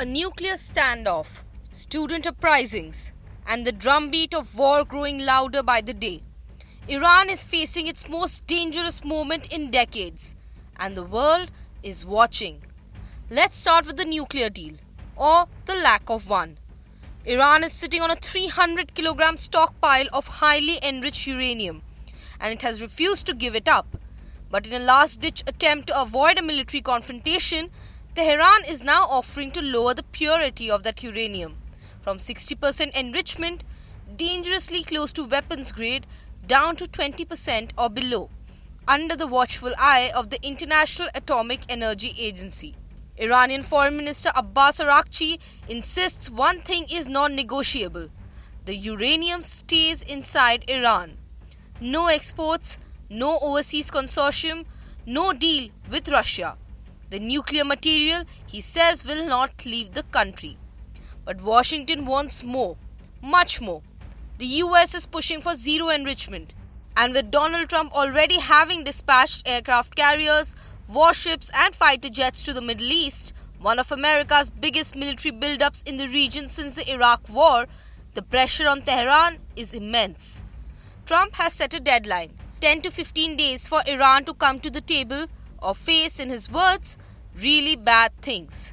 A nuclear standoff, student uprisings, and the drumbeat of war growing louder by the day. Iran is facing its most dangerous moment in decades, and the world is watching. Let's start with the nuclear deal, or the lack of one. Iran is sitting on a 300 kilogram stockpile of highly enriched uranium, and it has refused to give it up. But in a last-ditch attempt to avoid a military confrontation, Tehran is now offering to lower the purity of that uranium from 60% enrichment, dangerously close to weapons grade, down to 20% or below, under the watchful eye of the International Atomic Energy Agency. Iranian Foreign Minister Abbas Araghchi insists one thing is non-negotiable: the uranium stays inside Iran. No exports, no overseas consortium, no deal with Russia. The nuclear material, he says, will not leave the country. But Washington wants more, much more. The U.S. is pushing for zero enrichment. And with Donald Trump already having dispatched aircraft carriers, warships and fighter jets to the Middle East, one of America's biggest military buildups in the region since the Iraq War, the pressure on Tehran is immense. Trump has set a deadline, 10 to 15 days for Iran to come to the table or face, in his words, really bad things.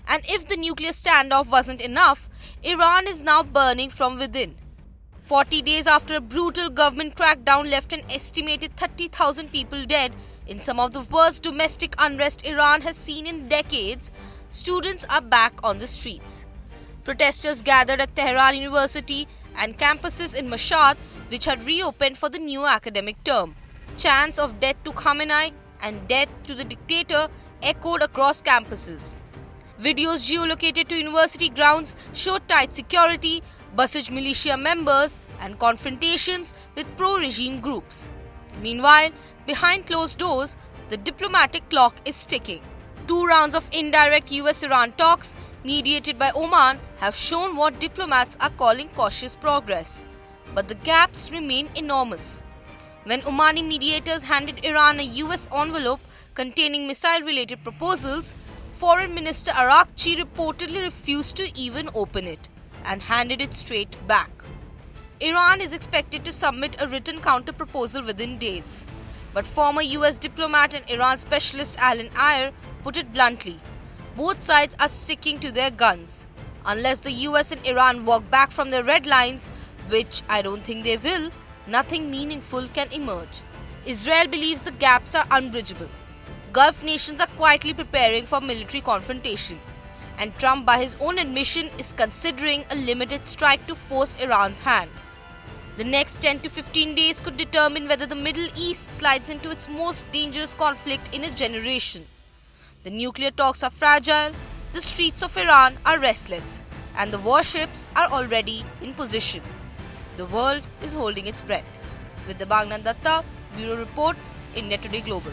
And if the nuclear standoff wasn't enough, Iran is now burning from within. 40 days after a brutal government crackdown left an estimated 30,000 people dead in some of the worst domestic unrest Iran has seen in decades, students are back on the streets. Protesters gathered at Tehran University and campuses in Mashhad, which had reopened for the new academic term. Chants of death to Khamenei and death to the dictator echoed across campuses. Videos geolocated to university grounds showed tight security, Basij militia members, and confrontations with pro-regime groups. Meanwhile, behind closed doors, the diplomatic clock is ticking. 2 rounds of indirect U.S Iran talks, mediated by Oman, have shown what diplomats are calling cautious progress. But the gaps remain enormous. When Omani mediators handed Iran a U.S envelope containing missile-related proposals, Foreign Minister Araghchi reportedly refused to even open it and handed it straight back. Iran is expected to submit a written counter-proposal within days. But former U.S diplomat and Iran specialist Alan Ayer put it bluntly: both sides are sticking to their guns. Unless the U.S and Iran walk back from their red lines, which I don't think they will, nothing meaningful can emerge. Israel believes the gaps are unbridgeable. Gulf nations are quietly preparing for military confrontation, and Trump, by his own admission, is considering a limited strike to force Iran's hand. The next 10 to 15 days could determine whether the Middle East slides into its most dangerous conflict in a generation. The nuclear talks are fragile, the streets of Iran are restless, and the warships are already in position. The world is holding its breath. With the Bagnan Datta, Bureau Report, India Today Global.